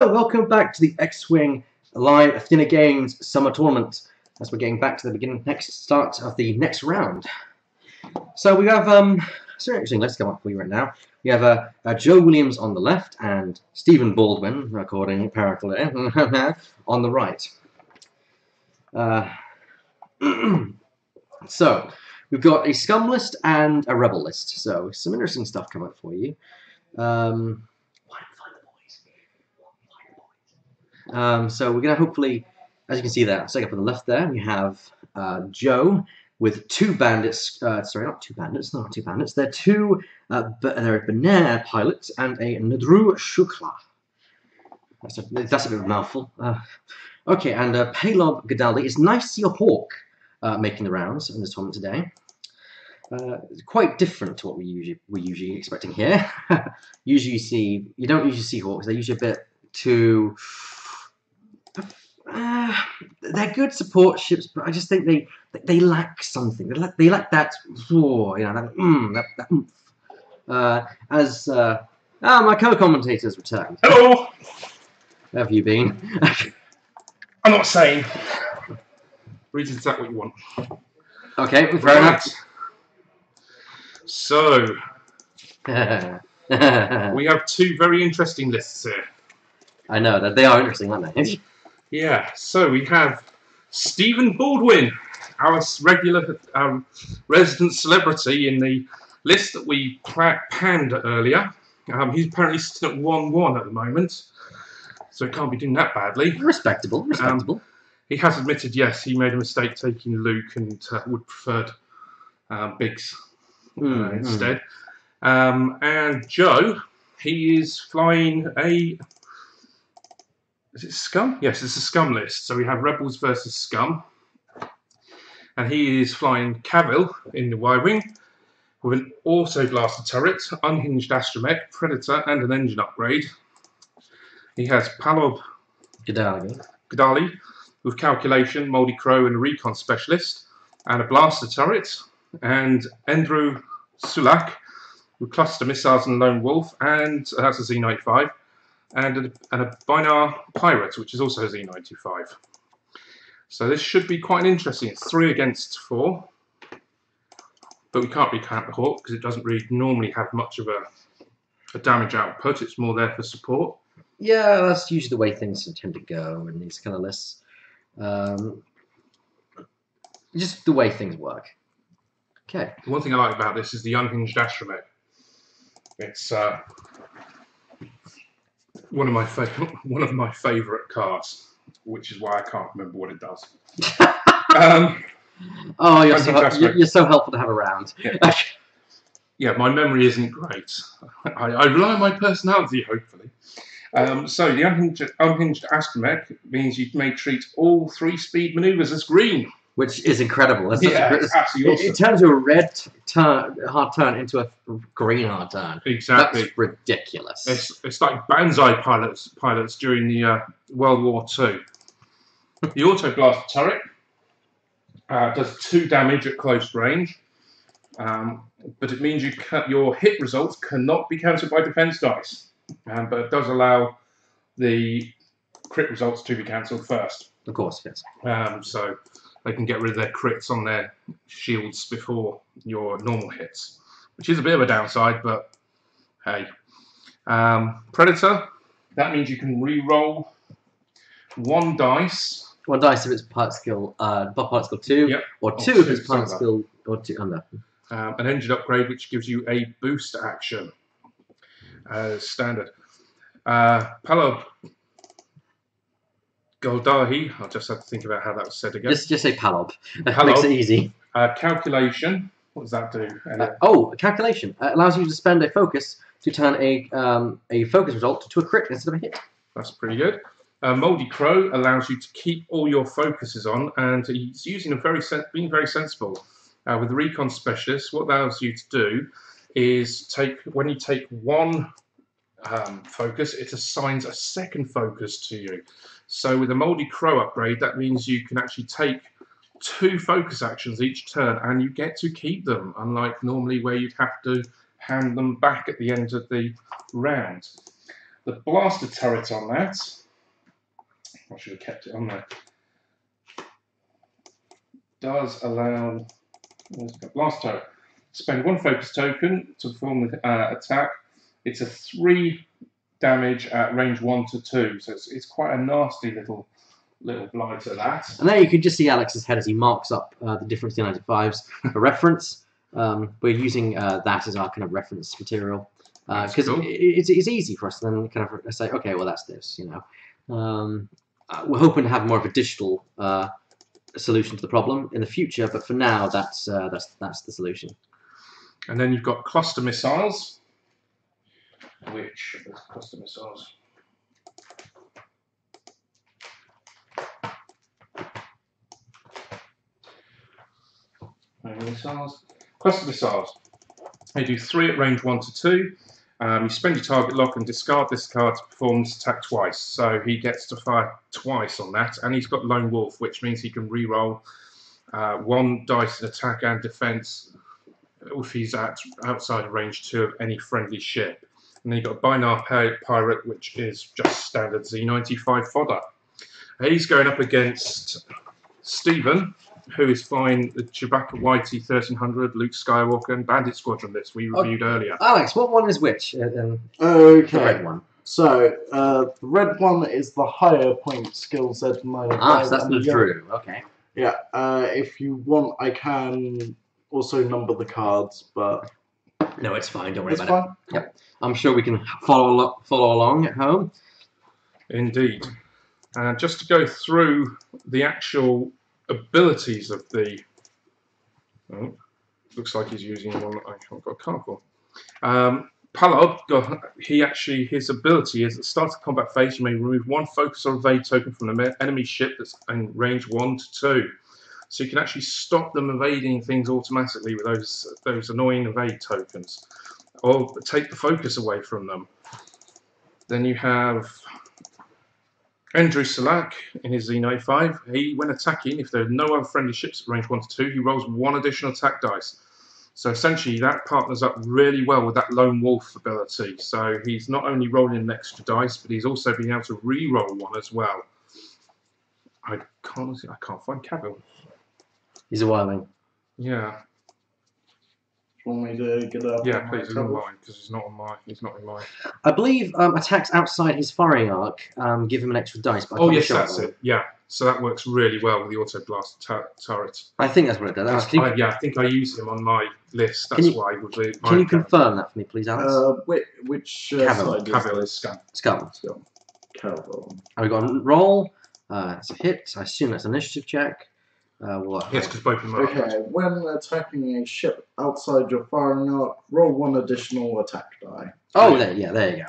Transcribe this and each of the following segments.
Welcome back to the X-Wing Live Athena Games Summer Tournament. As we're getting back to the beginning, start of the next round. So we have so interesting. Let's go up for you right now. We have Joe Williams on the left and Stephen Baldwin, according apparently, on the right. So we've got a scum list and a rebel list. So some interesting stuff coming up for you. So we're going to hopefully, as you can see there, second up on the left there, we have Joe with two bandits, sorry, not two bandits, they're two, they're a Benair pilot and a Nadru Shukla. That's a bit of a mouthful. Okay, and Palob Gadali. It's nice to see a hawk making the rounds in this tournament today. Quite different to what we're usually expecting here. You don't usually see hawks. They're usually a bit too. They're good support ships, but I just think they lack something. They lack that, that oomph. My co-commentator's returned. Hello. Where have you been? I'm not saying. Read exactly what you want. Okay, fair enough. So we have two very interesting lists here. I know that they are interesting, aren't they? Yeah. So we have Stephen Baldwin, our regular resident celebrity in the list that we panned earlier. He's apparently sitting at 1-1 at the moment, so he can't be doing that badly. Respectable. He has admitted, yes, he made a mistake taking Luke and would preferred Biggs instead. And Joe, he is flying a... Is it Scum? Yes, it's a Scum list. So we have Rebels versus Scum. And he is flying Cavill in the Y-Wing with an auto blaster turret, unhinged astromech, Predator, and an engine upgrade. He has Palob Gadali with calculation, Moldy Crow, and a recon specialist, and a blaster turret, and Endru Sulak with cluster missiles and lone wolf, and that's a Z95, and a Binar Pirate, which is also a Z95. So this should be quite interesting. It's 3 against 4, but we can't recount the Hawk because it doesn't really normally have much of a damage output. It's more there for support. Yeah, that's usually the way things tend to go in these kind of lists. Just the way things work. Okay. The one thing I like about this is the unhinged astromech. It's one of my favourite cars, which is why I can't remember what it does. Oh, you're so helpful to have around. Yeah. Yeah, my memory isn't great. I rely on my personality, hopefully. So the unhinged astromech means you may treat all 3-speed manoeuvres as green. Which is incredible. It's absolutely awesome. It turns a red hard turn into a green hard turn. Exactly. That's ridiculous. It's like Banzai pilots during the World War II. The auto blaster turret does 2 damage at close range, but it means your hit results cannot be countered by defense dice, but it does allow the crit results to be cancelled first. Of course, yes. So they can get rid of their crits on their shields before your normal hits, which is a bit of a downside, but hey. Predator, that means you can re-roll 1 dice. 1 dice if it's pilot skill 2, yep. or 2 if it's pilot skill or 2 under. An engine upgrade which gives you a boost action as standard. Palob Goldahi, I'll just have to think about how that was said again. Just say Palob. That makes it easy. Calculation, what does that do? Calculation. Allows you to spend a focus to turn a focus result to a crit instead of a hit. That's pretty good. Moldy Crow allows you to keep all your focuses on, and he's using being very sensible. With the Recon Specialist, what that allows you to do is when you take 1 focus, it assigns a 2nd focus to you. So with the Moldy Crow upgrade, that means you can actually take 2 focus actions each turn, and you get to keep them, unlike normally where you'd have to hand them back at the end of the round. The blaster turret on that, I should have kept it on there, does allow blast turret. Spend 1 focus token to perform the attack. It's a 3 damage at range 1 to 2, so it's quite a nasty little blighter that. And there you can just see Alex's head as he marks up the different T95s for reference. We're using that as our kind of reference material because cool. it's easy for us to then kind of say, okay, well that's this, you know. We're hoping to have more of a digital solution to the problem in the future, but for now, that's the solution. And then you've got cluster missiles, which cluster missiles. Cluster missiles. They do 3 at range 1 to 2. You spend your target lock and discard this card to perform this attack twice. So he gets to fire twice on that, and he's got Lone Wolf, which means he can re-roll 1 dice in attack and defense if he's outside of range 2 of any friendly ship. And then you've got Binar Pirate, which is just standard Z95 fodder. He's going up against Stephen, who is flying the Chewbacca YT 1300, Luke Skywalker, and Bandit Squadron list we reviewed earlier. Alex, what one is which? Okay. The red one. So, the red one is the higher point skill set. So that's the Drew. Okay. Yeah. If you want, I can also number the cards, but no, it's fine. Don't worry it's about fine. it. Yep. I'm sure we can follow along at home. Indeed. Just to go through the actual abilities of the... Oh, looks like he's using one that I haven't got a card for. Palad, his ability is at the start of combat phase, you may remove 1 focus or evade token from an enemy ship that's in range 1 to 2. So you can actually stop them evading things automatically with those annoying evade tokens, or take the focus away from them. Then you have Andrew Salak in his Z95. When attacking, if there are no other friendly ships at range 1 to 2, he rolls 1 additional attack dice. So essentially that partners up really well with that Lone Wolf ability. So he's not only rolling an extra dice, but he's also being able to re-roll 1 as well. I can't find Cavill. He's a wildling. Yeah. Do you want me to get up? Yeah, please, it's on mine, because he's not in mine. I believe attacks outside his firing arc give him an extra dice. But oh yes, that's it. Yeah, so that works really well with the auto blast turret. I think that's what it does. I think I use him on my list. That's why. Can you confirm that for me, please, Alex? Which Cavill is Scum. Scum. Cavill. And we got a roll. It's a hit. I assume that's an initiative check. Yes, because both of them are. Okay, when attacking a ship outside your firing arc, roll 1 additional attack die. Oh, there you go.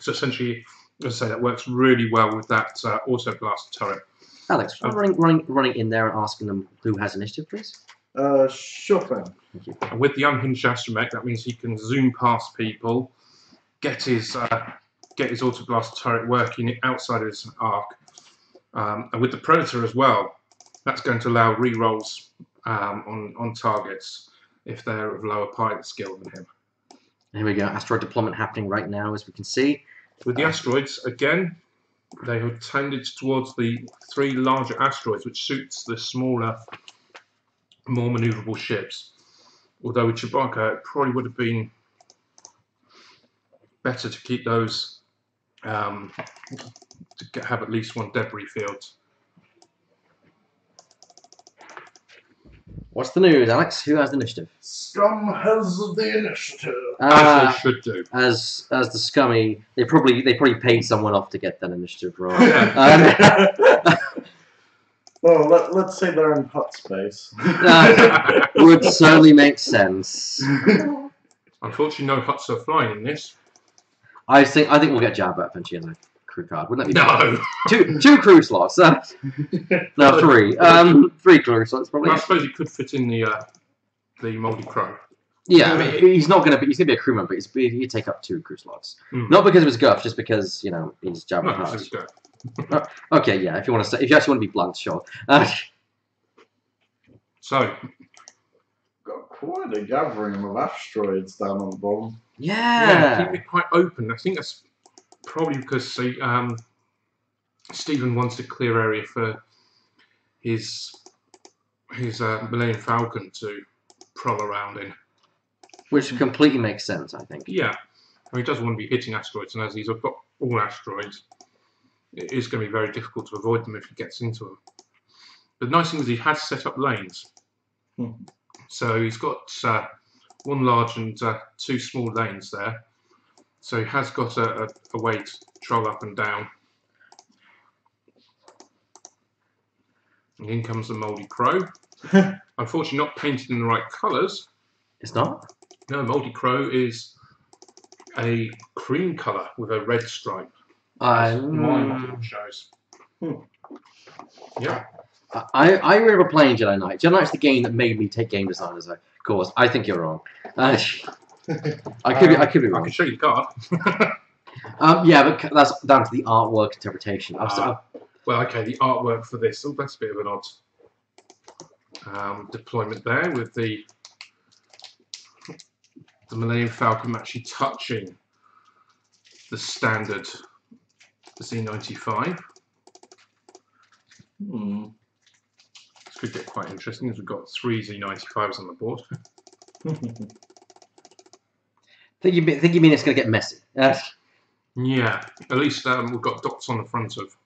So essentially, as I say, that works really well with that auto blast turret. Alex, running in there and asking them who has initiative, please. Sure thing. Thank you. And with the unhinged astromech, that means he can zoom past people, get his auto blast turret working outside of his arc, and with the Predator as well. That's going to allow re-rolls on targets if they're of lower pilot skill than him. Here we go. Asteroid deployment happening right now, as we can see. With the asteroids, again, they have tended towards the 3 larger asteroids, which suits the smaller, more manoeuvrable ships. Although with Chewbacca, it probably would have been better to keep those, have at least 1 debris field. What's the news, Alex? Who has the initiative? Scum has the initiative. As they should do. As the scummy, they probably paid someone off to get that initiative roll. Well, let's say they're in hut space. Would certainly make sense. Unfortunately, no huts are flying in this. I think we'll get Jabba eventually in a crew card. Wouldn't that be No. two crew slots? No, 3. 3 crew slots probably. Well, I suppose he could fit in the Moldy Crow. Yeah, I mean, he's going to be a crewman, but he'd take up 2 crew slots. Not because of his guff, just because he's Jabba the Hutt. Okay, yeah. If you actually want to be blunt, sure. So, got quite a gathering of asteroids down on the bottom. Yeah. keep it quite open. I think that's probably because Stephen wanted a clear area for his Millennium Falcon to prowl around in. Which completely makes sense, I think. Yeah, he doesn't want to be hitting asteroids, and as he's got all asteroids, it is going to be very difficult to avoid them if he gets into them. But the nice thing is he has set up lanes. So he's got one large and two small lanes there. So he has got a way to troll up and down. And in comes the Mouldy Crow. Unfortunately not painted in the right colours. It's not? No, Mouldy Crow is a cream colour with a red stripe. As my model shows. Yeah. I remember playing Jedi Knight. Jedi Knight's the game that made me take game design as a course. I think you're wrong. I could be I wrong. can show you the card. Yeah, but that's down to the artwork interpretation. Well, okay, the artwork for this. Oh, that's a bit of an odd deployment there with the Millennium Falcon actually touching the standard Z95. This could get quite interesting as we've got 3 Z95s on the board. Think you mean it's going to get messy? Yeah, at least we've got dots on the front of.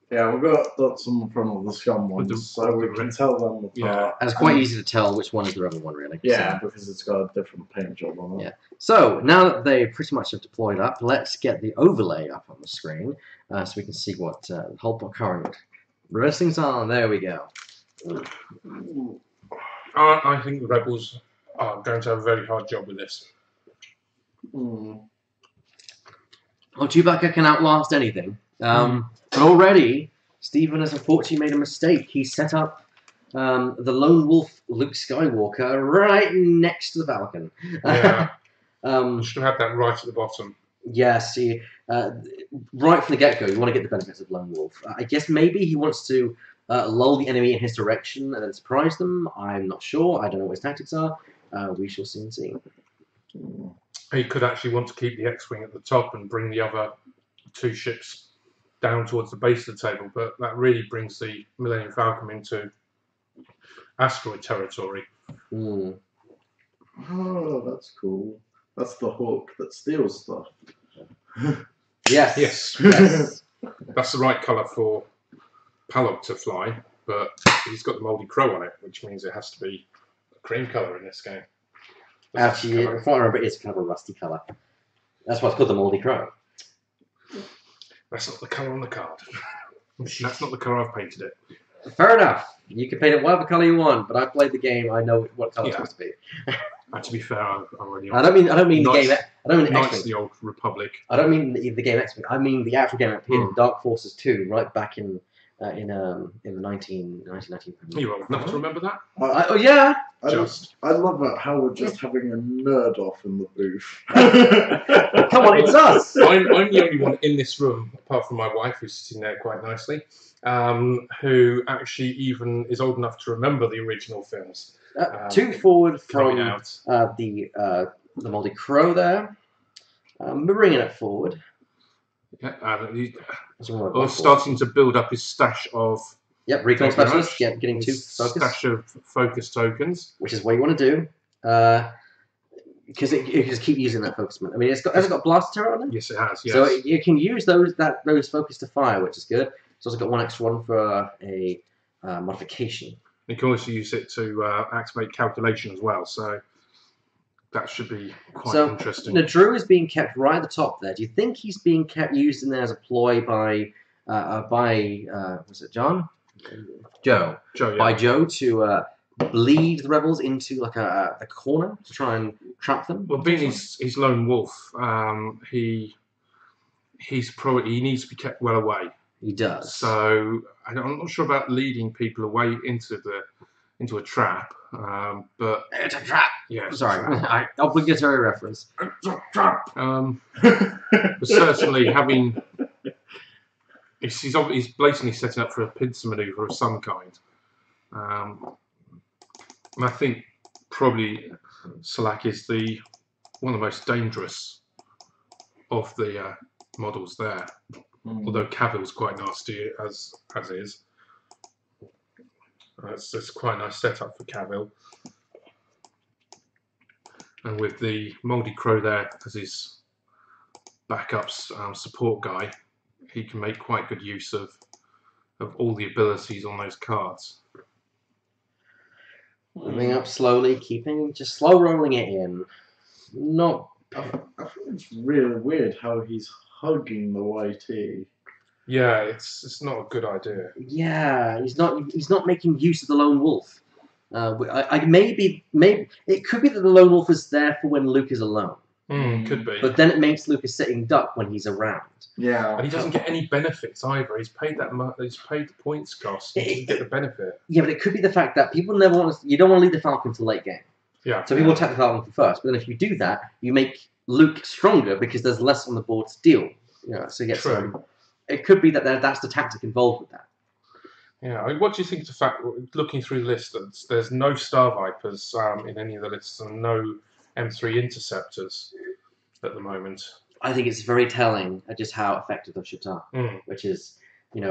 Yeah, we've got dots on the front of the scum ones, so we can tell them apart. Yeah. And it's quite easy to tell which one is the rebel one, really. Yeah, because it's got a different paint job on it. Yeah. So now that they pretty much have deployed up, let's get the overlay up on the screen so we can see what the whole current racing's on. There we go. I think the Rebels are going to have a very hard job with this. Well, Chewbacca can outlast anything. But already, Stephen has unfortunately made a mistake. He set up the lone wolf Luke Skywalker right next to the Falcon. Yeah. You should have had that right at the bottom. Yes, right from the get-go, you want to get the benefits of lone wolf. I guess maybe he wants to lull the enemy in his direction and then surprise them. I'm not sure. I don't know what his tactics are. We shall soon see. He could actually want to keep the X-Wing at the top and bring the other two ships down towards the base of the table, but that really brings the Millennium Falcon into asteroid territory. Oh, that's cool. That's the hawk that steals stuff. Yes. Yes. That's the right colour for Palok to fly, but he's got the Mouldy Crow on it, which means it has to be a cream colour in this game. Actually, if I remember, it's kind of a rusty colour. That's why it's called the Mouldy Crow. That's not the colour on the card. That's not the colour I've painted it. Fair enough. You can paint it whatever colour you want, but I've played the game. I know what colour it's supposed to be. To be fair, I'm already. I don't mean the game. I don't mean Knights X-Wing. of the Old Republic. I don't mean the game X-Wing. I mean the actual game that appeared in Dark Forces 2, right back in the 1990. You're old enough to remember that? Oh yeah. I love it how we're just having a nerd off in the booth. Come on, it's us. I'm the only one in this room, apart from my wife, who's sitting there quite nicely, who actually even is old enough to remember the original films. 2 forward from out. the Mouldy Crow there. Bringing it forward. Yeah, starting to build up his stash of. Yep, recon specialist. Yep, getting 2 focus. Stash of focus tokens, which is what you want to do, because you can just keep using that focus. I mean, has it got blaster turret on it? Yes, it has. Yes. So you can use those focus to fire, which is good. It's also got 1 extra one for a modification. You can also use it to activate calculation as well. So that should be quite interesting. Now, Drew is being kept right at the top there. Do you think he's being used in there as a ploy by was it John? Joe. Yeah. By Joe to bleed the rebels into like a corner to try and trap them? Well, being he's lone wolf, he needs to be kept well away. He does. So I'm not sure about leading people away into a trap, but it's a trap. Yeah. Sorry, obligatory reference. It's a trap. But certainly having. He's blatantly setting up for a pincer manoeuvre of some kind. And I think probably Salak is one of the most dangerous of the models there. Mm. Although Cavill's quite nasty as is. It's quite a nice setup for Cavill. And with the Moldy Crow there as his backup support guy, he can make quite good use of all the abilities on those cards. Moving up slowly, just slow rolling it in. Not. I think it's really weird how he's hugging the YT. Yeah, it's not a good idea. Yeah, he's not making use of the lone wolf. Maybe it could be that the lone wolf is there for when Luke is alone. Could be. But then it makes Luke a sitting duck when he's around. Yeah. And he doesn't get any benefits either. He's paid he's paid the points cost. He doesn't get the benefit. Yeah, but it could be the fact that people never want to. You don't want to leave the Falcon till late game. Yeah. So people attack the Falcon for first. But then if you do that, you make Luke stronger because there's less on the board to deal. So you get some. It could be that that's the tactic involved with that. Yeah. I mean, what do you think of the fact, looking through the list, that there's no Star Vipers in any of the lists and no M3 interceptors at the moment? I think it's very telling at just how effective those ships are. Which is, the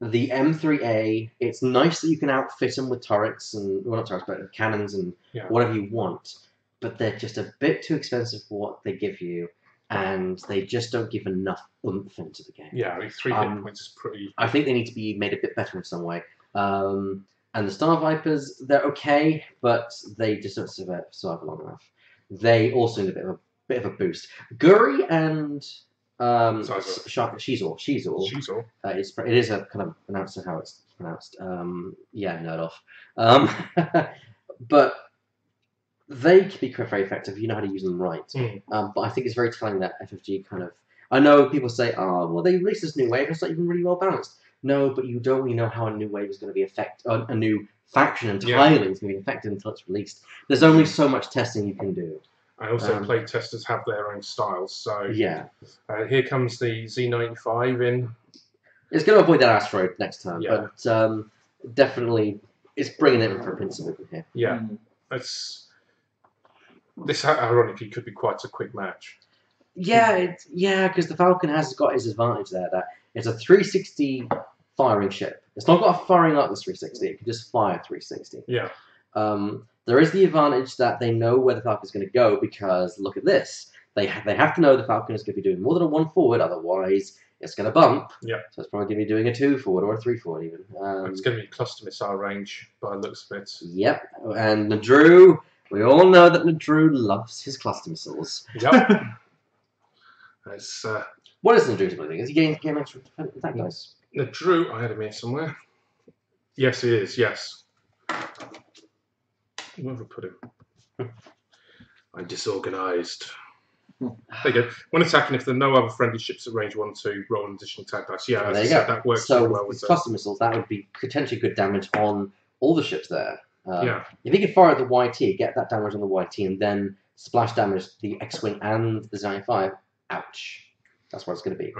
M3A. It's nice that you can outfit them with turrets not turrets, but cannons and whatever you want. But they're just a bit too expensive for what they give you. And they just don't give enough oomph into the game. Yeah, I mean, 3 hit points is pretty. I think they need to be made a bit better in some way. And the Star Vipers, they're okay, but they just don't survive long enough. They also need a bit of a boost. Guri and Shizor. It is a kind of pronounced how it's pronounced. Nerd off. But they can be very effective if you know how to use them right. But I think it's very telling that FFG kind of. I know people say, "Oh, well, they released this new wave. It's not even really well balanced." No, but you don't really know how a new wave is going to be a new faction entirely is going to be affected until it's released. There's only so much testing you can do. And also, play testers have their own styles. So yeah, here comes the Z95 in. It's going to avoid that asteroid next time, Yeah. but definitely it's bringing it in for a principle here. Yeah, this ironically could be quite a quick match. Yeah, because the Falcon has got his advantage there. That it's a 360 firing ship. It's not got a firing up the 360. It can just fire 360. Yeah. There is the advantage that they know where the Falcon is going to go because look at this. They have to know the Falcon is going to be doing more than a 1 forward, otherwise it's going to bump. Yeah. So it's probably going to be doing a 2 forward or a 3 forward even. It's going to be cluster missile range by the looks of it. Yep. And Nadru, we all know that Nadru loves his cluster missiles. Yep. What is Nadru's ability? Is he getting extra attack dice? Nadru, I had him here somewhere. Yes, he is. Yes. Where have I put him? I'm disorganised. There you go. When attacking, if there are no other friendly ships at range 1 2, roll an additional attack dice. Yeah, there you go. That works so really well with with cluster missiles, that would be potentially good damage on all the ships there. Yeah. If you could fire at the YT, get that damage on the YT, and then splash damage the X-Wing and the Z95, ouch. That's what it's going to be.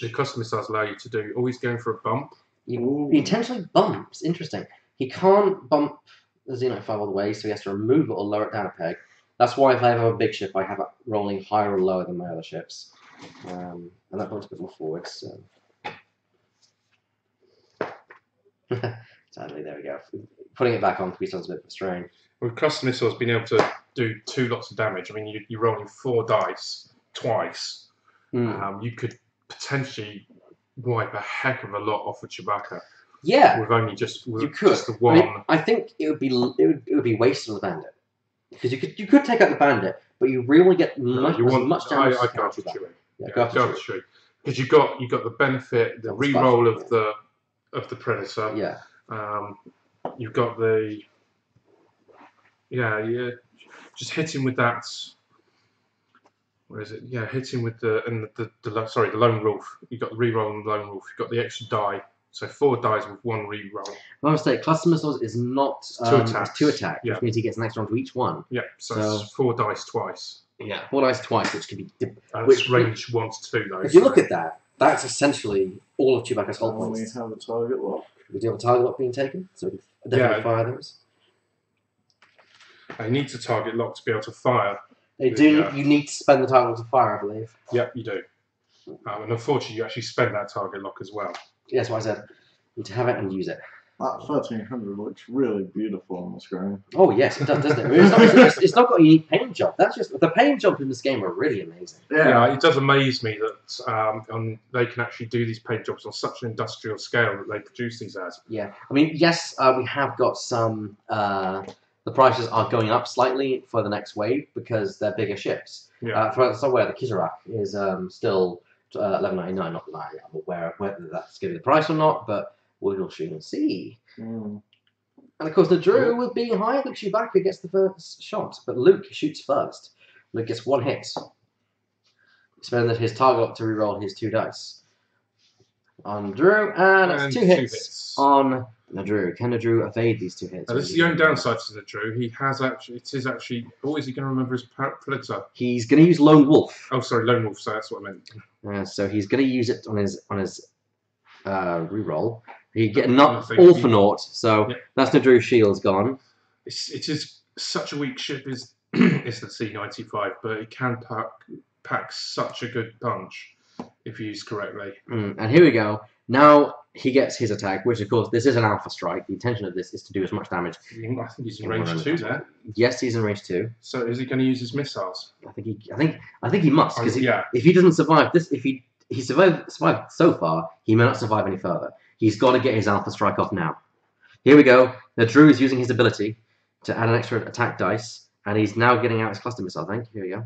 The cluster missiles allow you to do always going for a bump. He intentionally bumps. Interesting. He can't bump the Z95 all the way, so he has to remove it or lower it down a peg. That's why if I have a big ship, I have it rolling higher or lower than my other ships. And that bumps a bit more forward. So. Sadly, there we go. Putting it back on could be a bit of a strain. With cluster missiles being able to do 2 lots of damage, I mean, you're rolling 4 dice twice. You could potentially wipe a heck of a lot off of Chewbacca. Yeah, with only just you could. just the one. I think it would be wasted on the bandit because you could take out the bandit, but you really get much damage. I go after Chewie. Yeah, go after Chewie because you got the benefit, the re-roll of the Predator. Yeah. You've got the just hit him with that. Where is it? Yeah, hit him with the Lone Wolf. You've got the re-roll on the Lone Wolf. You've got the extra die. So 4 dies with 1 re-roll. My mistake. Cluster missiles is not 2 attacks. It's 2 attacks, which means he gets an extra one to each one. Yeah, so it's 4 dice twice. Yeah, 4 dice twice, which can be. It's range 1 to 2 though. If you look at that, that's essentially all of Chewbacca's whole points. We have a target lock. We do have a target lock being taken, so we can definitely fire those. They need to target lock to be able to fire. They do. You need to spend the target to fire, I believe. Yep, you do. And unfortunately, you actually spend that target lock as well. Yeah, that's why I said you need to have it and use it. That 1300 looks really beautiful on the screen. Oh yes, it does, doesn't it? I mean, it's not got a unique paint job. That's just the paint jobs in this game are really amazing. Yeah, it does amaze me that they can actually do these paint jobs on such an industrial scale that they produce these as. Yeah, I mean, yes, we have got some. The prices are going up slightly for the next wave because they're bigger ships. Yeah. For somewhere, the Kizarak is still $11.99. Not that I'm aware of whether that's going to be the price or not, but we'll soon see. Mm. And of course, the Drew with being high, Luke Chewbacca gets the first shot, but Luke shoots first. Luke gets one hit. Spending his target to reroll his 2 dice on Drew, and that's 2 hits on the Drew. Can the Drew evade these 2 hits? Now, this is the only downside to the Drew. He has actually. It is actually. Oh, is he going to remember his predator? He's going to use Lone Wolf. Oh, sorry, Lone Wolf. So that's what I meant. So he's going to use it on his reroll. He get not all for naught. So that's the Drew shield's gone. It is such a weak ship. Is the C-95, but it can pack such a good punch if used correctly. And here we go. Now he gets his attack, which of course this is an alpha strike. The intention of this is to do as much damage. I think he's in range 2 there. Yes, he's in range 2. So is he going to use his missiles? I think he must, because yeah. if he doesn't survive this, if he survived so far, he may not survive any further. He's got to get his alpha strike off now. Here we go. The Drew is using his ability to add an extra attack dice, and he's now getting out his cluster missile. I think. Here we go.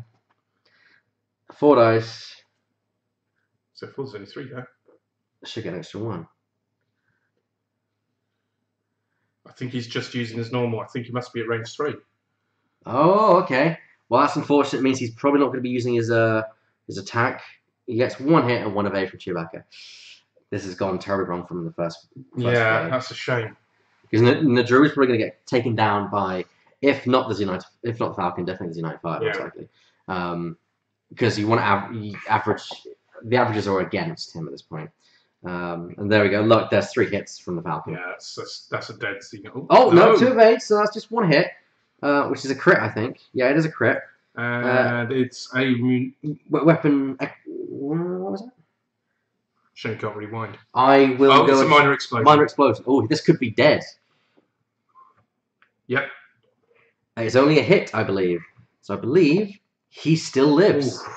4 dice. So 4's only 3 there. Should get an extra 1. I think he's just using his normal. I think he must be at range 3. Oh, okay. Well, that's unfortunate. It means he's probably not going to be using his attack. He gets 1 hit and 1 evade from Chewbacca. This has gone terribly wrong from the first yeah, play. that's a shame. Because the Drew is probably going to get taken down by, if not the Z-90, if not the Falcon, definitely the Z-95 most likely. Because you want to average. The averages are against him at this point. And there we go. Look, there's 3 hits from the Falcon. Yeah, that's a dead Z. Oh no, 2 evades, so that's just 1 hit, which is a crit, I think. Yeah, it is a crit. And it's a weapon. What was it? Shane can't rewind. I will go. It's a minor explosion. Minor explosion. Oh, this could be dead. Yep. It's only a hit, I believe. So I believe he still lives. Ooh.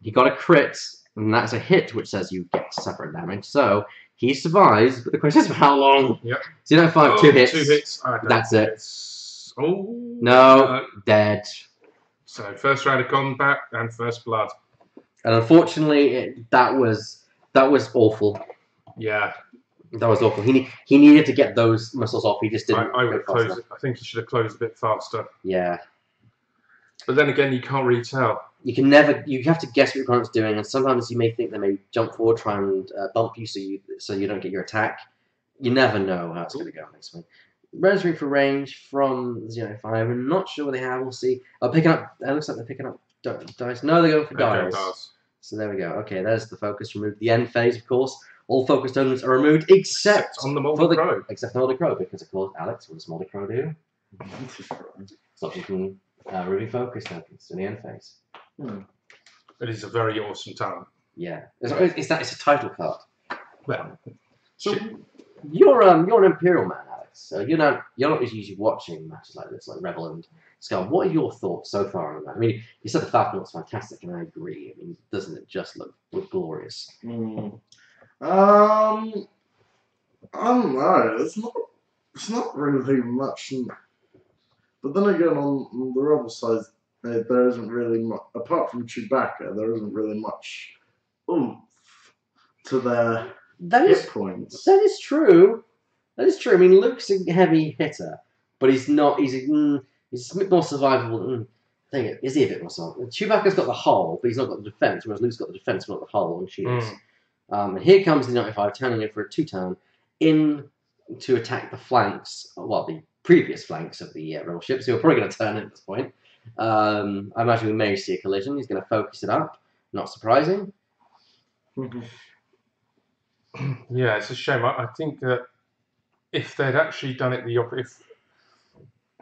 He got a crit, and that's a hit, which says you get separate damage. So he survives, but the question is for how long? Yep. So you don't find 2 hits. 2 hits. That's it. Oh. No, dead. So first round of combat and first blood. And unfortunately, that was awful. Yeah. That was awful. He needed to get those missiles off. He just didn't. I would close it. I think he should have closed a bit faster. Yeah. But then again, you can't really tell. You can never. You have to guess what your opponent's doing, and sometimes you may think they may jump forward, try and bump you, so you don't get your attack. You never know how it's going to go next week. Rosary for range from Z-95. I'm not sure what they have. We'll see. Picking up. It looks like they're picking up dice. No, they're going for dice. So there we go. Okay, there's the focus removed. The end phase, of course. All focused elements are removed except on the Moldy Crow. Except the Moldy Crow, because of course, Alex, what does Moldy Crow do? Stops you from removing focus tokens in the end phase. It is a very awesome talent. Yeah, it's a title card. Well, so you're an Imperial man, Alex. So you're not usually watching matches like this, like Rebel and Skull. What are your thoughts so far on that? I mean, you said the Falcon looks fantastic, and I agree. I mean, doesn't it just look glorious? I don't know. It's not really much. But then again, on the Rebel side, there isn't really much. Apart from Chewbacca, there isn't really much oomph to their hit points. That is true. That is true. I mean, Luke's a heavy hitter, but he's not. He's a bit more survivable. Is he a bit more survivable? Chewbacca's got the hull, but he's not got the defense, whereas Luke's got the defense, but not the hull and shields. And here comes the 95, turning in for a 2-turn in to attack the flanks. Well, the previous flanks of the Rebel ships. So we're probably going to turn in at this point. I imagine we may see a collision. He's going to focus it up. Not surprising. Yeah, it's a shame. I think that if they'd actually done it if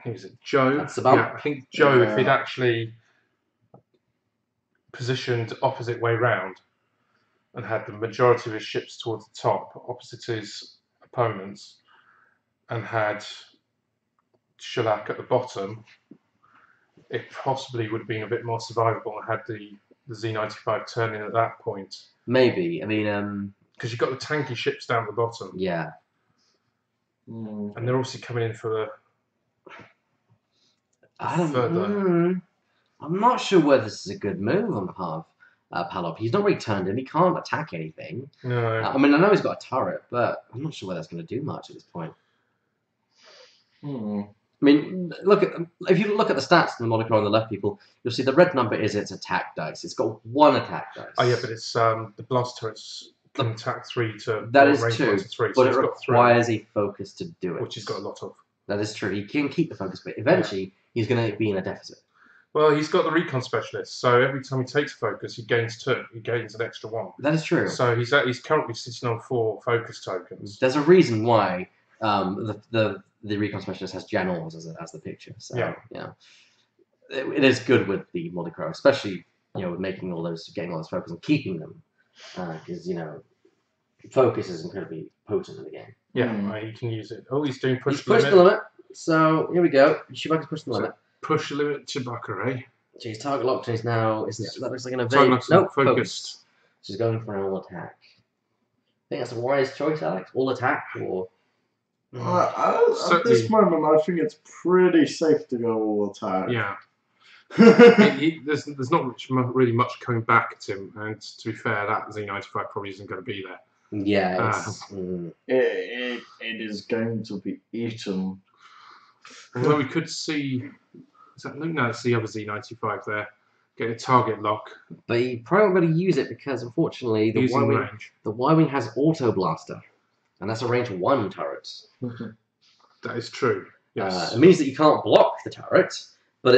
who was it, Joe? That's the bump. Yeah, I think Joe, if he'd actually positioned opposite way round, and had the majority of his ships towards the top, opposite his opponents, and had shellac at the bottom, it possibly would have been a bit more survivable and had the Z95 turning at that point. Maybe. I mean, because you've got the tanky ships down the bottom. Yeah. And they're obviously coming in for the I don't further. know. I'm not sure whether this is a good move on the part of Palop. He's not really turned in. He can't attack anything. No. I mean, I know he's got a turret, but I'm not sure whether that's going to do much at this point. Hmm. I mean, if you look at the stats in the Monaco on the left, people, you'll see the red number is its attack dice. It's got 1 attack dice. Oh yeah, but it's the blast turrets can attack 3 to That is range true, 1 to 3, but so it it's got 3, requires a focus to do it. which he's got a lot of. That is true. He can keep the focus, but eventually he's going to be in a deficit. Well, he's got the recon specialist, so every time he takes focus, he gains 2. He gains an extra 1. That is true. So he's currently sitting on 4 focus tokens. There's a reason why the recon specialist has Janors as the picture. So yeah, it is good with the Mordecai, especially with making getting all those focus and keeping them, because focus is incredibly potent in the game. Yeah, you can use it. Oh, he's doing push He's the pushed limit. the limit. So here we go. Chewbacca's pushed the limit. Push the limit, Chewbacca, eh? She's target locked and he's now that looks like an Target evade. locked, Nope, focused. focused. She's going for an all attack. I think that's a wise choice, Alex. All attack or At this moment, I think it's pretty safe to go all attack. Yeah. There's not really much coming back at him, and to be fair, that Z95 probably isn't going to be there. Yeah, It is going to be eaten. Although we could see, no, it's the other Z95 there, get a target lock. but you probably not going to use it because unfortunately the Using Y-wing range. has auto blaster, and that's a range 1 turret. That is true. Yes. It means that you can't block the turret, but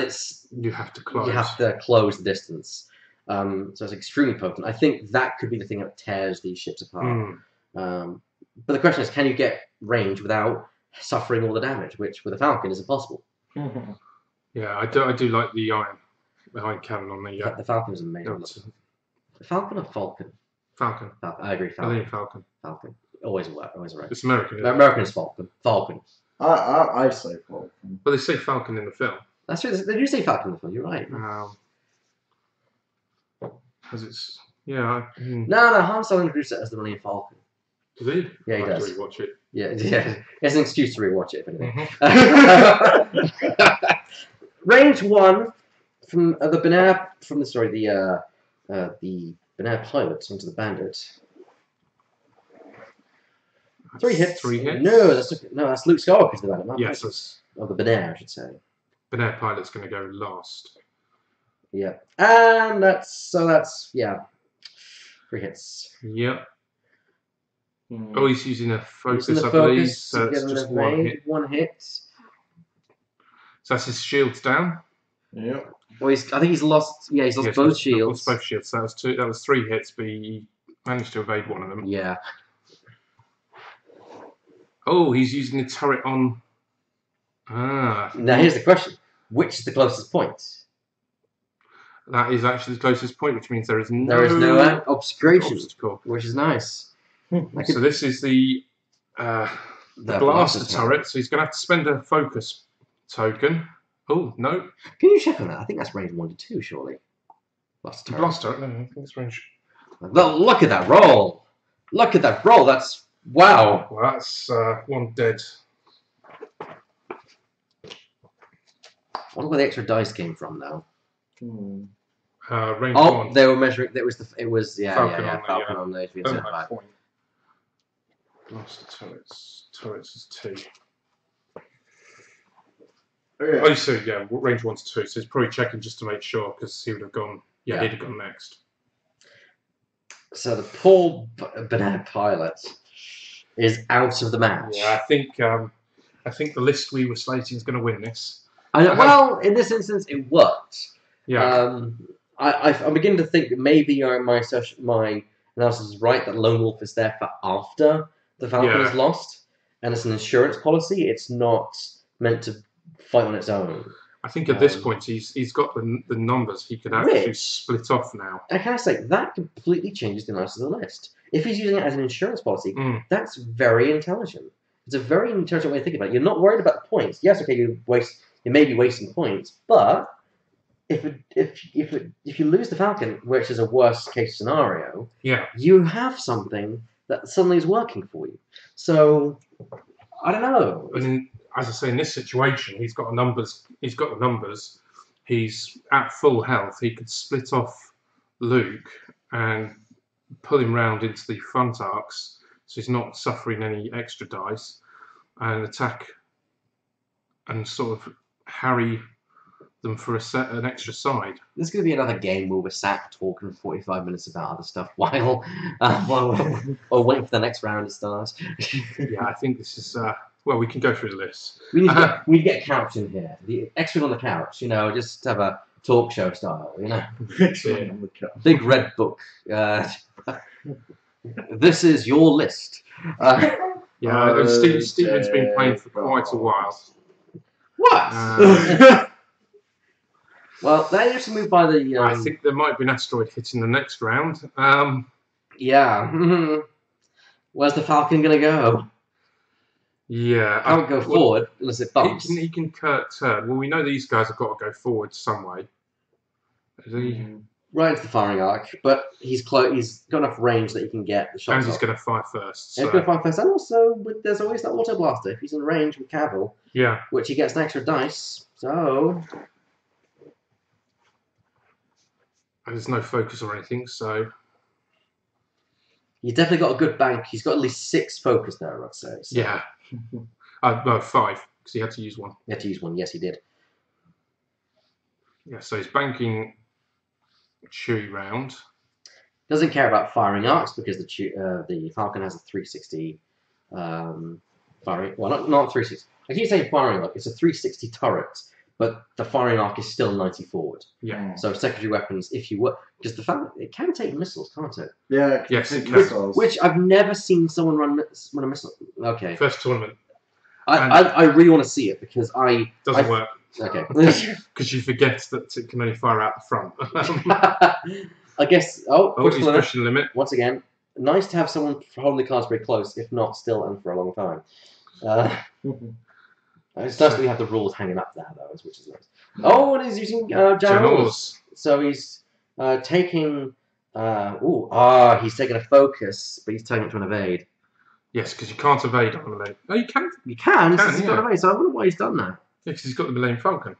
You have to close. you have to close the distance. So it's extremely potent. I think that could be the thing that tears these ships apart. But the question is, can you get range without suffering all the damage, which with a Falcon is impossible. Yeah, I do like the iron cannon on the The Falcon is amazing. yacht. Falcon or Falcon? Falcon. I agree. I Falcon. think Falcon. Falcon. Always right. Always right. It's American. Isn't it? American is Falcon. Falcon. I say Falcon. But they say Falcon in the film. That's true. They do say Falcon in the film. You're right. Because it's No. No. Han Solo introduced it as the Millennium Falcon. Does he? Yeah, he I does. have to rewatch it. Yeah. It's an excuse to rewatch it, if anything. Range 1 from the Benair the Benair pilot into the Bandit. 3 hits. 3 hits? No, that's Luke Skywalker's the Bandit. Yes, that's Or the Benair, I should say. Benair Pilot's going to go last. Yeah. And that's 3 hits. Yep. Oh, he's using a focus, Using the I believe. focus So to it's get an just 1 evade, hit. 1 hit. So that's his shields down. Yep. Well, I think he's lost. Yeah, he's lost both shields. Both shields. So that was 3 hits, but he managed to evade 1 of them. Yeah. Oh, he's using the turret on. Ah. Now here's the question: which is the closest point? That is actually the closest point, which means there is no obscuration, obstacle. which is nice. So this is the blaster turret. So he's going to have to spend a focus token. Oh no! Can you check on that? I think that's range 1 to 2, surely. Blaster turret. Blaster. No, I think it's range. Look at that roll! Look at that roll! That's wow! Well, that's 1 dead. I wonder where the extra dice came from now. Range 1. They were measuring. Falcon Falcon on the Oh, HV-05. my point. Blaster turrets. Turrets is 2. Oh, you see, yeah, range 1 to 2. So he's probably checking just to make sure because he would have gone. Yeah, he'd have gone next. So the poor Benair pilot is out of the match. Yeah, I think the list we were slating is going to win this. Well, in this instance, it worked. Yeah. I'm beginning to think that maybe my analysis is right, that Lone Wolf is there for after the Falcon is lost, and it's an insurance policy. It's not meant to fight on its own. I think at this Um, point he's got the numbers he could actually Which- split off now. And can I say that completely changes the analysis of the list? If he's using it as an insurance policy, Mm. that's very intelligent. It's a very intelligent way to think about it. You're not worried about the points. Yes, okay, you may be wasting points, but if you lose the Falcon, which is a worst case scenario, Yeah, you have something that suddenly is working for you. So I don't know. and as I say, in this situation, he's got the numbers. He's at full health. He could split off Luke and pull him round into the front arcs, so he's not suffering any extra dice, and attack and sort of harry them for an extra side. There's going to be another game where we're sat talking for 45 minutes about other stuff while or waiting for the next round to start. Yeah, I think this is. Well, we can go through the list. We need to get a couch in here. The extra on the couch, just have a talk show style, Excellent on the cut. Big red book. This is your list. Yeah, and Stephen's been playing for quite a while. What? Well, they just moved by the. I think there might be an asteroid hitting the next round. Yeah. Where's the Falcon gonna go? Yeah, Can't go forward unless it bumps. He can turn. Well, we know these guys have got to go forward some way. Is he? Right into the firing arc, but he's close. He's got enough range that he can get the shots. And he's off. going to fire first. And he's going to fire first, and also there's always that auto blaster. If he's in range with Cavill, Yeah. which he gets an extra dice. So And there's no focus or anything, so he's definitely got a good bank. He's got at least 6 focus there, I'd say. So yeah. No, 5 because he had to use one. he had to use one. Yes, he did. Yeah, so he's banking Chewie round. Doesn't care about firing arcs because the Falcon has a 360 firing. Well, not 360. I keep saying firing arc. It's a 360 turret, but the firing arc is still 90 forward. Yeah. So secondary weapons, if you were, because the Falcon, it can take missiles, can't it? Yeah, Yes, it take can. missiles. Which I've never seen someone run a missile. Okay, First tournament I really want to see it because doesn't work Okay. because you forget that it can only fire out the front. I guess. Oh, Oh, push he's the limit. pushing the limit. Once again, nice to have someone holding the cards very close, if not still and for a long time. It's nice that we have the rules hanging up there, though, which is nice. Oh, and he's using Jan Ors. So he's taking. He's taking a focus, but he's turning it to an evade. Yes, because you can't evade on the Millennium. No, you can. You can. Can, He's got yeah. an evade, so I wonder why he's done that. Yeah, because he's got the Millennium Falcon.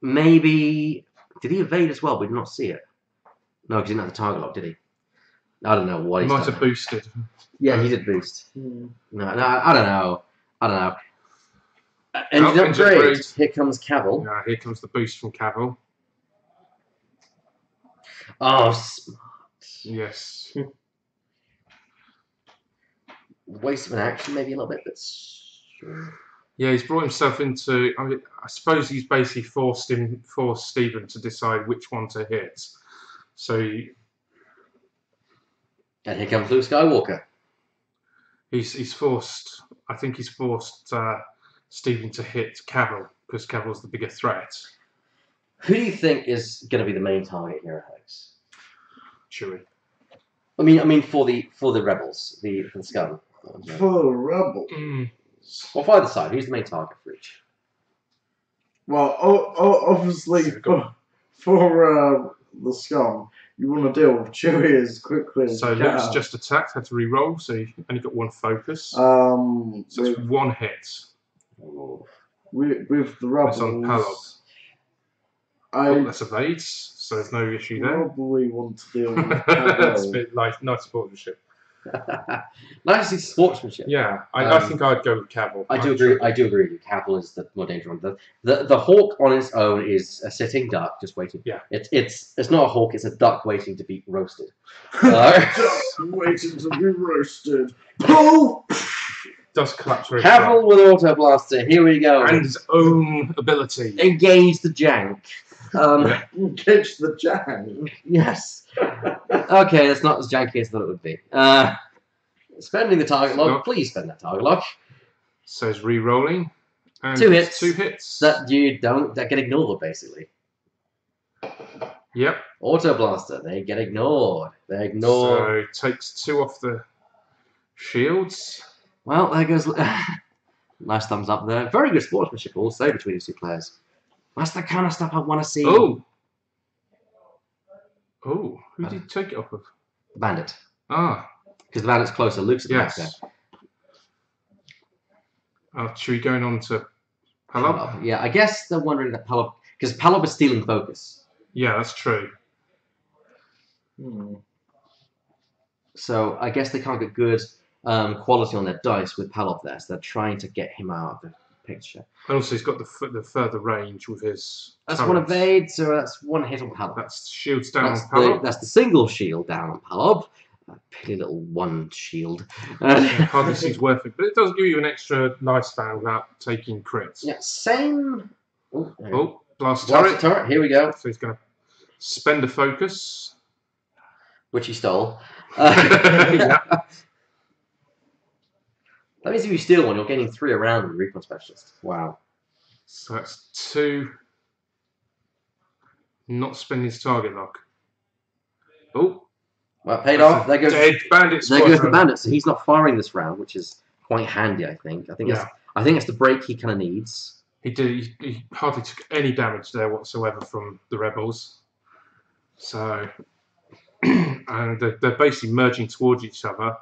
Maybe did he evade as well? We did not see it. No, because he didn't have the target lock, did he? I don't know what He he's might done. have boosted. Yeah, he did boost. Hmm. No, I don't know. Engine engine upgrade. upgrade. Here comes Cavill. Here comes the boost from Cavill. Oh, smart. Yes. Waste of an action, maybe a little bit, but Yeah, he's brought himself into. I suppose he's basically forced Stephen to decide which one to hit. So and here comes Luke Skywalker. he's forced. I think he's forced Stephen to hit Cavill because Cavill's the bigger threat. Who do you think is going to be the main target here, Alex? Chewie. I mean, for the rebels, for the scum. For the rebel. Well, for either side, who's the main target for each? Well, obviously for the scum, you want to deal with Chewie as quickly as So you can. Luke's just attacked, had to re-roll, so he only got one focus. So So it's one hit. with the rebels, It's on Palog. I That's evades, so there's no issue there. probably want to deal with That's a Cavill. bit nice sportsmanship. Nice sportsmanship. Yeah, I think I'd go with Cavill. I do agree. I do agree with you. Cavill is the more dangerous one. The hawk on its own is a sitting duck, just waiting. Yeah. It's not a hawk. It's a duck waiting to be roasted. Just waiting to be roasted. Oh! Does collapse very Cavill with auto blaster. Here we go. and his own ability. Engage the jank. Catch the jang. Yes. Okay, that's not as janky as I thought it would be. Spending the target lock. Lock. Please spend that target lock. So he's re-rolling. And 2 hits. 2 hits. That get ignored, basically. Yep. Auto Blaster, they get ignored. They're ignored. So takes 2 off the shields. Well, there goes. Nice thumbs up there. Very good sportsmanship also between these two players. That's the kind of stuff I want to see. Oh! Oh, who did he take it off of? The Bandit. Ah. Because the Bandit's closer. Luke's at the back Yes. there. Should we going on to Palob? Palob. Yeah, I guess they're wondering that Palob... Because Palob is stealing focus. Yeah, that's true. So I guess they can't get good quality on their dice with Palob there. So they're trying to get him out of the picture. And also he's got the further range with his That's turrets. one evade, so that's 1 hit on Palob. That's shields down That's on Palob. that's the single shield down on Palob. A pretty little 1 shield. Hardly seems worth it, but it does give you an extra lifespan without taking crits. Yeah, same... Oh, there. Oh, blast Blast turret. turret, here we go. So he's going to spend a focus. Which he stole. Yeah. That means if you steal one, you're gaining 3 around with Recon Specialist. Wow. So that's 2. Not spending his target lock. Oh, Well, paid off. There goes, dead bandit there goes the squadron. bandit. So he's not firing this round, which is quite handy, I think. I think Yeah. it's the break he kind of needs. He hardly took any damage there whatsoever from the rebels. So, and they're basically merging towards each other.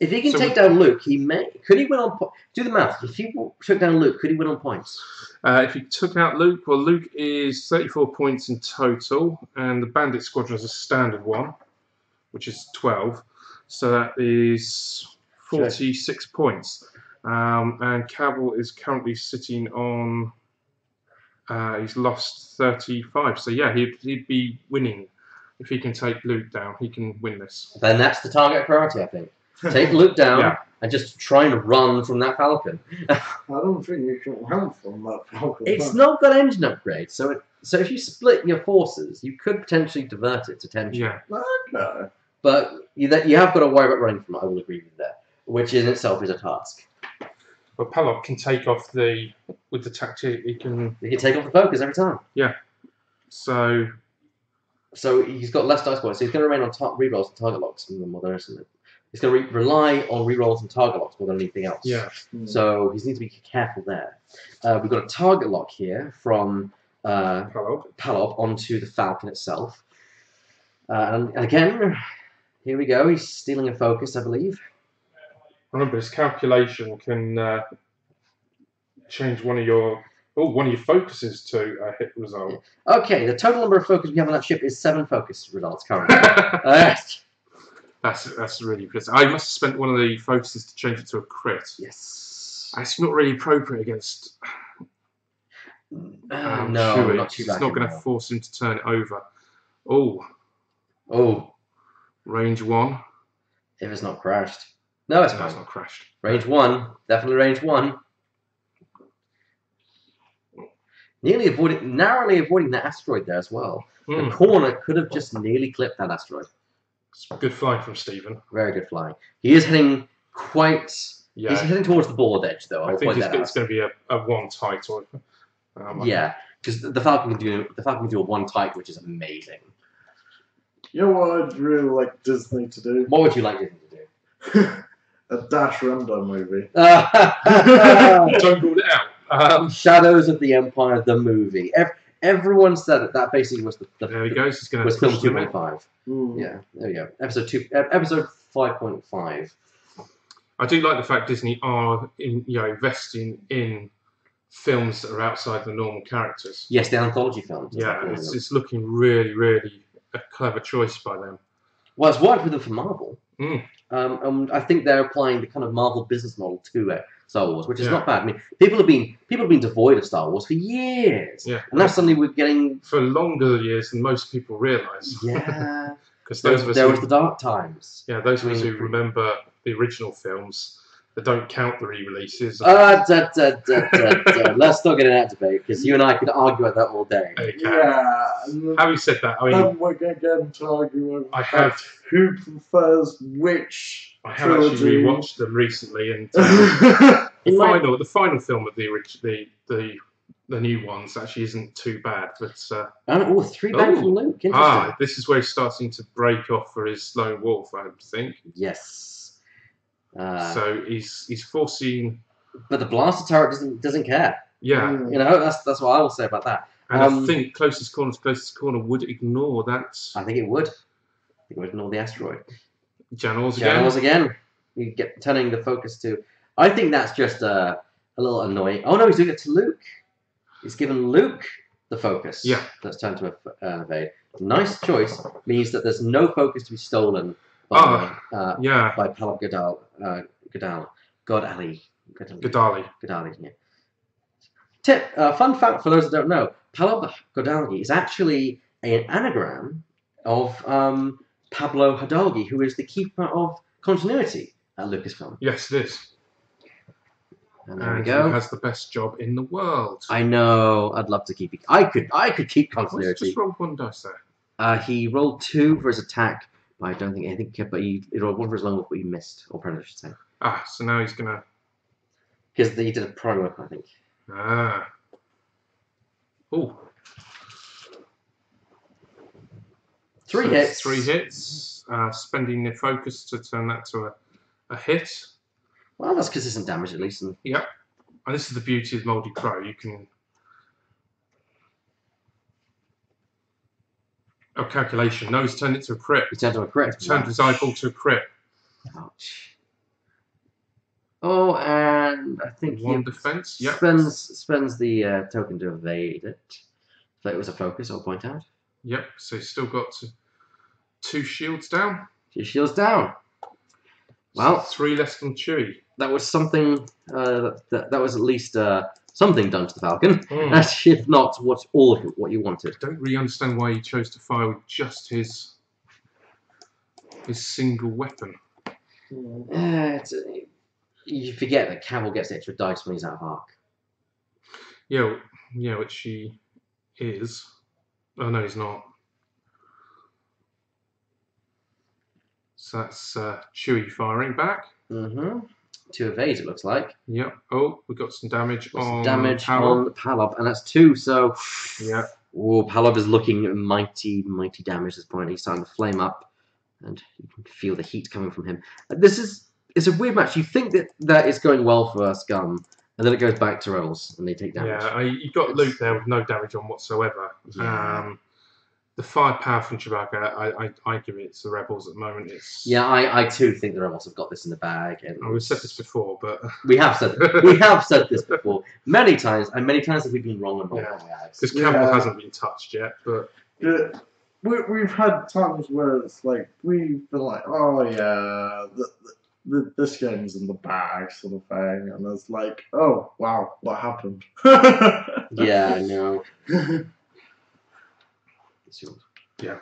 If he can So take down Luke, he may. Could he win on points? Do the math. If he took down Luke, could he win on points? If he took out Luke, well, Luke is 34 points in total, and the bandit squadron is a standard one, which is 12. So that is 46 points. And Cavill is currently sitting on. He's lost 35. So yeah, he'd be winning if he can take Luke down. He can win this. Then that's the target priority, I think. Take Luke down Yeah. and just try and run from that Falcon. I don't think you can run from that Falcon. It's not got engine upgrade, so if you split your forces, you could potentially divert it to tension. Yeah. Okay. But you have got to worry about running from it, I will agree with you there, which in itself is a task. But Palop can take off with the tactic. He can. You can take off the focus every time. So So he's got less dice points, so he's going to remain on rerolls and target locks more than anything. He's going to rely on rerolls and target locks more than anything else. yeah. So he needs to be careful there. We've got a target lock here from Palop. Palob onto the Falcon itself. And again, here we go. He's stealing a focus, I believe. Remember, his calculation can change one of your focuses to a hit result. Okay, the total number of focus we have on that ship is 7 focus results currently. That's really good. I must have spent one of the focuses to change it to a crit. Yes. It's not really appropriate against. No, Chewie. not too It's bad. not going to force him to turn it over. Oh, Oh, range 1. if it's not crashed. No, it's No, fine. it's not crashed. Range 1, definitely range 1. Narrowly avoiding that asteroid there as well. The corner could have just nearly clipped that asteroid. It's good flying from Stephen. Very good flying. He is heading quite. Yeah. He's heading towards the board edge, though. I I'll think point it's that out. going to be a 1 tight or. Yeah, because the Falcon can do a 1 tight, which is amazing. You know what I'd really like Disney to do? What would you like Disney to do? A Dash Rendar movie. Don't rule it out. Shadows of the Empire, the movie. Everyone said it. That basically was There he goes. He's going was to film push the limit. 2.5. Mm. Yeah, there we go. Episode 5.5. I do like the fact Disney are investing in films that are outside the normal characters. Yes, the anthology films. Yeah, it's looking really, really a clever choice by them. Well, it's worked with them for Marvel. Mm. I think they're applying the kind of Marvel business model to Star Wars, which is Yeah. not bad. I mean, people have been devoid of Star Wars for years, Yeah. and now suddenly we're getting. For longer years than most people realise. Yeah, Because those of us there who, was the dark times. yeah, those of us who remember the original films that don't count the re-releases. Let's not get in that debate because you and I could argue about that all day. Okay. Yeah. And Having said that, I mean, then we're going to get into argument I have who prefers which actually trilogy. rewatched them recently, and The final film of the new ones actually isn't too bad, but 3 back from Luke. Interesting. this is where he's starting to break off for his lone wolf, I think. Yes. So he's forcing. But the blaster turret doesn't care. Yeah. You know, that's what I will say about that. And I think closest corner would ignore that. I think it would. It would ignore the asteroid. Janos again. You get turning the focus to. I think that's just a little annoying. Oh no, he's doing it to Luke. He's given Luke the focus. Yeah. That's turned to evade. Nice choice. Means that there's no focus to be stolen by Palab Godali. Yeah. Tip. Fun fact for those that don't know: Palab Godali is actually an anagram of Pablo Hidalgo, who is the keeper of continuity at Lucasfilm. Yes, it is. And there we go. He has the best job in the world. I know. I'd love to keep it. I could keep continuity. Just roll 1 dice there. He rolled 2 for his attack, but I don't think anything. But he rolled 1 for his long wolf, but he missed, or predator, I should say. So now he's gonna. Because he did a prime weapon, I think. Oh. 3 hits. 3 hits. Spending the focus to turn that to a hit. Well, that's consistent damage at least. Yep. And this is the beauty of Mouldy Crow. You can. Oh, calculation. No, he's turned it to a crit. He turned to a crit. Turned his eyeball to a crit. Ouch. Oh, and I think 1 defense. Yep. Spends the token to evade it. So it was a focus, I'll point out. Yep. So he's still got 2 shields down. 2 shields down. Well, 3 less than Chewie. That was something. That was at least something done to the Falcon. If not, all of what you wanted. I don't really understand why he chose to fire with just his single weapon. You forget that Cavill gets extra dice when he's out of arc. Yeah, which he is. Oh no, he's not. So that's Chewie firing back. Mm-hmm. 2 evades, it looks like. Yep. Oh, we got some damage on Palab, and that's 2. So yeah. Oh, Palab is looking mighty damaged at this point. He's starting to flame up, and you can feel the heat coming from him. It's a weird match. You think that is going well for Scum, and then it goes back to Rebels, and they take damage. Yeah, you got Luke there with no damage on whatsoever. Yeah. The firepower from Chewbacca, I give it to the Rebels at the moment. Yeah, I too think the Rebels have got this in the bag. And we've said this before, but we have said this before many times, and many times have we been wrong and wrong. Because Campbell hasn't been touched yet, but we've had times where it's like we've been like, oh yeah, this game's in the bag, sort of thing, and it's like, oh wow, what happened? Yeah, I know. Yeah.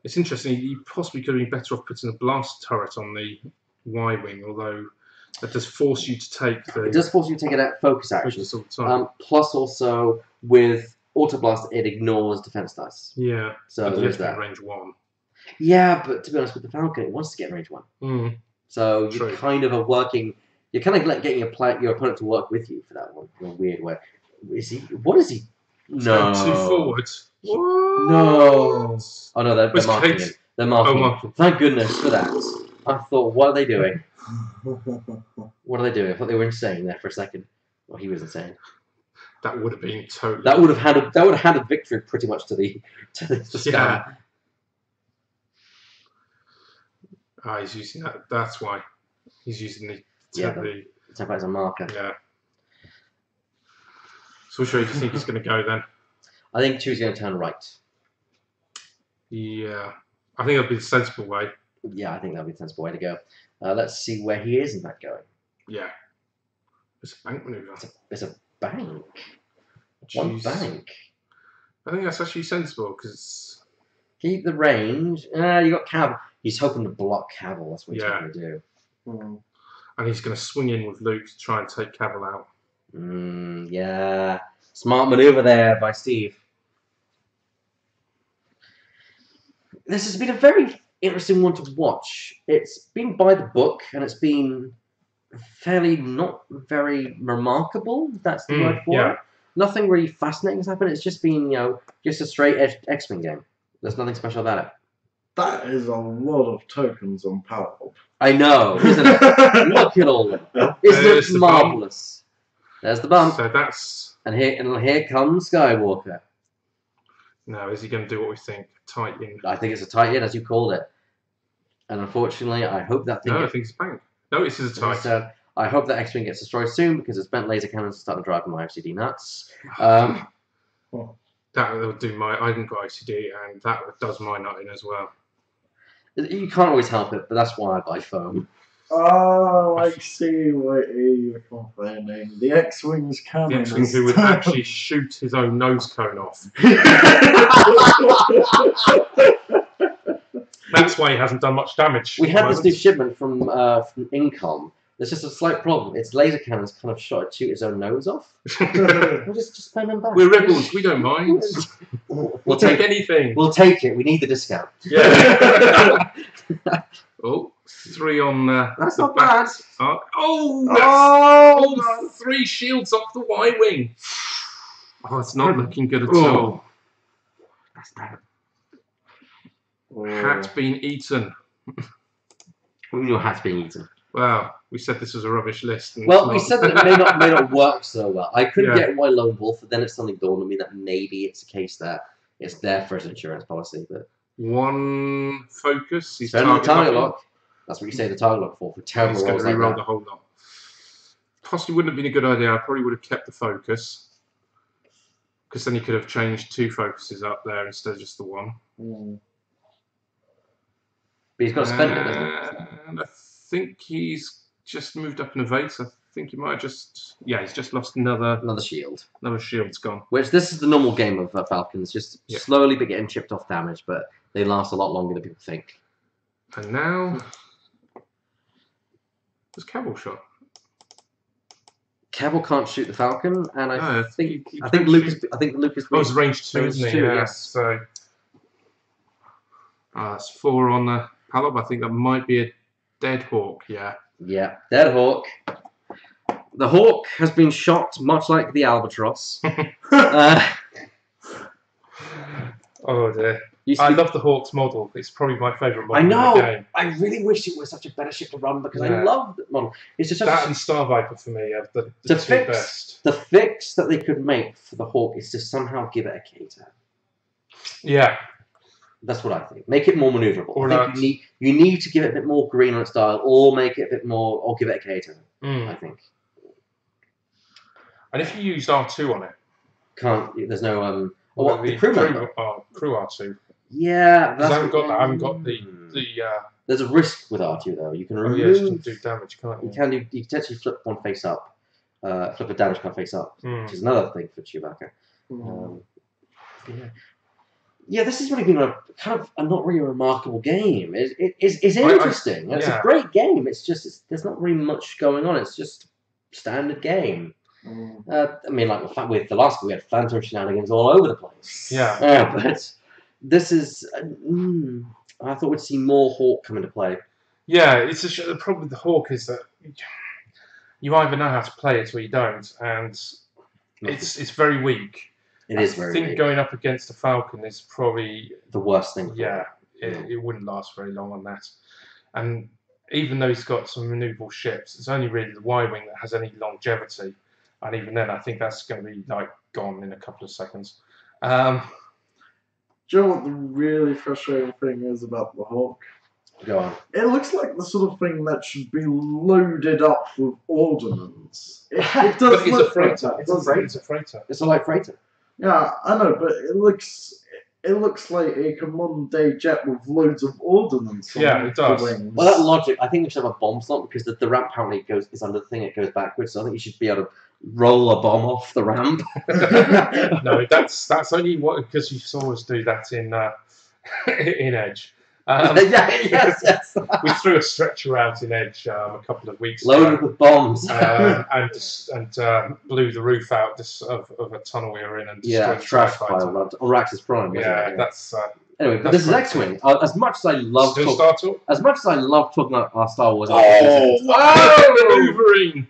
It's interesting. You possibly could have been better off putting a blast turret on the Y-wing, although that does force you to take the. It does force you to take it at focus action. All the time. Plus, also with Auto Blast, it ignores defense dice. Yeah. So there's that. Range 1. Yeah, but to be honest, with the Falcon, it wants to get range 1. So you kind of are working. You're kind of getting your opponent to work with you for that one in a weird way. What is he? No. 2 forwards. What? No. Oh no, they're marking him. They're marking him. Thank goodness for that. I thought, what are they doing? What are they doing? I thought they were insane there for a second. Well, he was insane. That would have been totally. That would have handed victory pretty much to the Scum. Yeah. He's using that. That's why he's using the tap as a marker. Yeah. So which way do you think he's going to go then? I think Chewie's going to turn right. Yeah. I think that'd be the sensible way. Yeah, I think that'd be the sensible way to go. Let's see where he is in fact going. Yeah. It's a bank maneuver. It's a bank. Jeez. One bank. I think that's actually sensible because keep the range. You got Cavill. He's hoping to block Cavill. That's what he's trying to do. And he's going to swing in with Luke to try and take Cavill out. Yeah. Smart maneuver there by Steve. This has been a very interesting one to watch. It's been by the book, and it's been fairly not very remarkable. If that's the word for yeah. it. Nothing really fascinating has happened. It's just been just a straight X-Wing game. There's nothing special about it. That is a lot of tokens on Palpable. I know, isn't it? Look at all of them. Isn't There's it the marvelous? There's the bump, So that's and here comes Skywalker. now. Is he going to do what we think? Tight in? I think it's a tight end, as you called it. And unfortunately, I hope that thing. No, I think it's bang. No, this is a tight. I hope that X-Wing gets destroyed soon because it's bent laser cannons to start to drive my OCD nuts. That will do my. I haven't got OCD, and that does my nut in as well. You can't always help it, but that's why I buy foam. Oh, I see what you're complaining. The X-Wing's cannon. The X-Wing who would actually shoot his own nose cone off. That's why he hasn't done much damage. We had this new shipment from Incom. There's just a slight problem. Its laser cannons kind of shoot his own nose off. We'll just spend them back. We're rebels. We don't mind. We'll take anything. We'll take it. We need the discount. Yeah. Oh, 3 on That's the not back. bad. Oh, that's 3 shields off the Y-wing. Oh, it's not looking good at all. That's bad. Hat been eaten. Your hat's being eaten. Wow, we said this was a rubbish list. And Well, we said that it may not work so well. I couldn't Yeah. get why Lone Wolf, but then it suddenly dawned on me that maybe it's a case that it's there for his insurance policy. But 1 focus. He's spend the target locking. lock. That's what you say the target lock for terrible He's going rolls to like reroll that. the whole lot. Possibly wouldn't have been a good idea. I probably would have kept the focus. Because then he could have changed 2 focuses up there instead of just the 1. But he's got to spend it, doesn't he? And I think he's just moved up in evades. I think he might have just... Yeah, he's just lost another shield. Another shield's gone. Which this is the normal game of Falcons, just Yeah. slowly but getting chipped off damage, but they last a lot longer than people think. And now... There's Cavill shot. Cavill can't shoot the Falcon, and I No, think he I think can Lucas shoot. I think Lucas. Oh, it's range 2, Range isn't it? 2, Yeah, yes. so... that's 4 on the Palop. I think that might be a dead Hawk, yeah. Yeah, dead Hawk. The Hawk has been shot much like the Albatross. Oh dear. Used to I be- love the Hawks model. It's probably my favourite model I know. in the game. I really wish it was such a better ship to run because I Yeah. love the model. It's just such That a, and Star Viper for me are the To 2 fix- best. the fix that they could make for the Hawk is to somehow give it a cater. Yeah. That's what I think. Make it more maneuverable. Or I think you need to give it a bit more green on its dial, or make it a bit more, or give it a cater. I think And if you used R2 on it, can't. There's no Oh, well, what the crew member? crew R2. Yeah, Because I haven't got that. I haven't got the There's a risk with R2 though. You can oh remove. yes, you can do damage, can't You you? can do. You can actually flip one face up. Flip a damage card face up, which is another thing for Chewbacca. Yeah, this has really been a kind of a not really remarkable game. It's interesting. It's a great game. It's just there's not really much going on. It's just standard game. I mean, like with the last one, we had phantom shenanigans all over the place. Yeah. But this is. I thought we'd see more Hawk come into play. Yeah, it's the problem with the Hawk is that you either know how to play it or you don't, and it's very weak. It is very I think weak. going up against a Falcon is probably The worst thing. yeah. It wouldn't last very long on that, and even though he's got some maneuverable ships, it's only really the Y-wing that has any longevity, and even then, I think that's going to be like gone in a couple of seconds. Do you know what the really frustrating thing is about the Hawk? Go on. It looks like the sort of thing that should be loaded up with ordnance. It does But it's a look like freighter. that, It's a doesn't freighter. it? It's a freighter. Mm. It's a light freighter. Yeah, I know, but it looks like a modern day jet with loads of ordnance on Yeah, it does. the wings. Well, that logic, I think you should have a bomb slot because the ramp apparently is under the thing, it goes backwards. So I think you should be able to roll a bomb off the ramp. No, that's only because you saw us do that in in Edge. Yes. We threw a stretcher out in Edge a couple of weeks Loaded ago, with bombs. and blew the roof out of a tunnel we were in and destroyed Yeah, the trash TIE fighter. pile on Rax's Prime. wasn't Yeah, it? that's Anyway, but That's this is quite X-Wing. As much as I love Still talking, Star Talk? as much as I love talking about our Star Wars, Oh, maneuvering!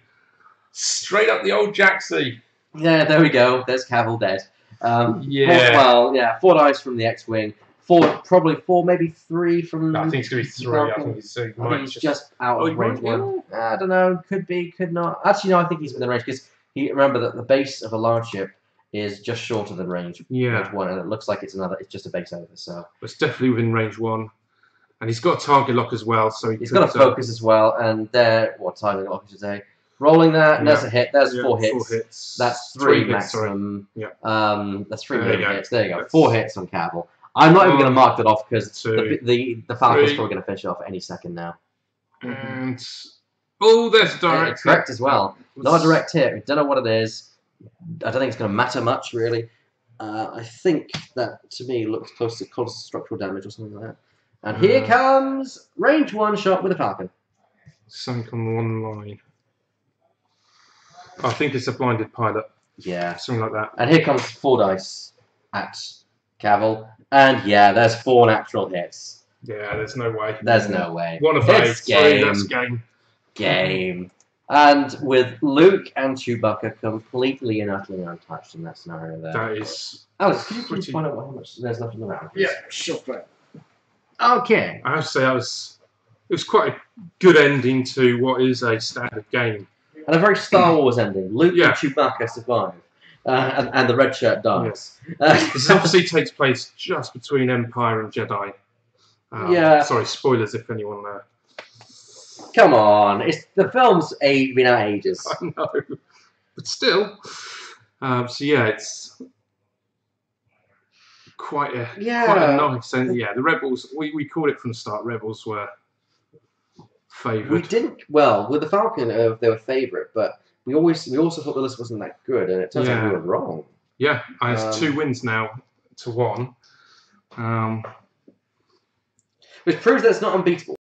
Straight up the old Jaxie. yeah, there we go. There's Cavill dead. Yeah. 4 dice from the X-Wing. Probably 4, maybe 3 from. I think it's going to be 3. I think he's just out of range 1. I don't know. Could be, could not. Actually, no. I think he's within range because remember that the base of a large ship is just shorter than range 1, and it looks like it's just a base over. So it's definitely within range 1, and he's got a target lock as well. So he's got a focus as well, and target lock I should say. Rolling that, and there's a hit. There's 4 hits. 4 hits. That's 3 hits, maximum. Yeah. That's 3 hits. There you go. 4 hits on Cavill. I'm not even going to mark that off because the Falcon's probably going to finish off any second now. And there's a direct hit. Correct as well. Not a direct hit. We don't know what it is. I don't think it's going to matter much really. I think that to me looks close to structural damage or something like that. And here comes range 1 shot with a Falcon. Sunk on 1 line. I think it's a blinded pilot. Yeah. Something like that. And here comes 4 dice at Cavill. And yeah, there's 4 natural hits. Yeah, there's no way. There's no way. 1 of 8. Sorry, that's game. Game. And with Luke and Chewbacca completely and utterly untouched in that scenario there. That is... Alex, could you please find out how much there's left in the round? Yeah, sure thing. Okay. I have to say it was quite a good ending to what is a standard game. And a very Star Wars ending. Luke and Chewbacca survive. And the red shirt dies. This obviously takes place just between Empire and Jedi. Sorry, spoilers if anyone... Come on. The film's been out ages. I know. But still. It's... Quite a nice... And the Rebels... We called it from the start. Rebels were favoured. We didn't... Well, with the Falcon, they were favourite, but... We also thought the list wasn't that good, and it turns out we were wrong. Yeah, it's 2 wins now to 1. Which proves that it's not unbeatable.